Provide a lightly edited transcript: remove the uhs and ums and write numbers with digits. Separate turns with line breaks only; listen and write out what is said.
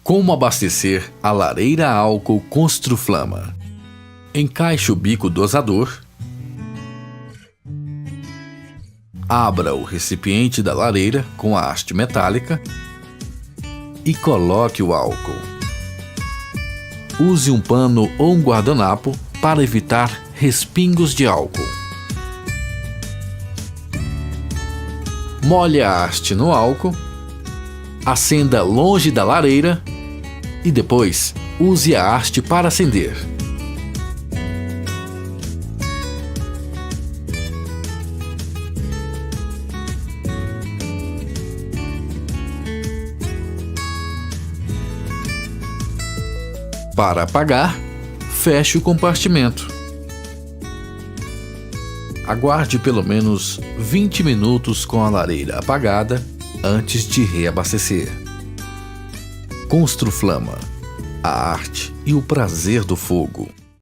Como abastecer a lareira a álcool Construflama? Encaixe o bico dosador. Abra o recipiente da lareira com a haste metálica e coloque o álcool. Use um pano ou um guardanapo para evitar respingos de álcool. Molhe a haste no álcool, acenda longe da lareira e depois use a haste para acender. Para apagar, feche o compartimento. Aguarde pelo menos 20 minutos com a lareira apagada antes de reabastecer. Construflama, a arte e o prazer do fogo.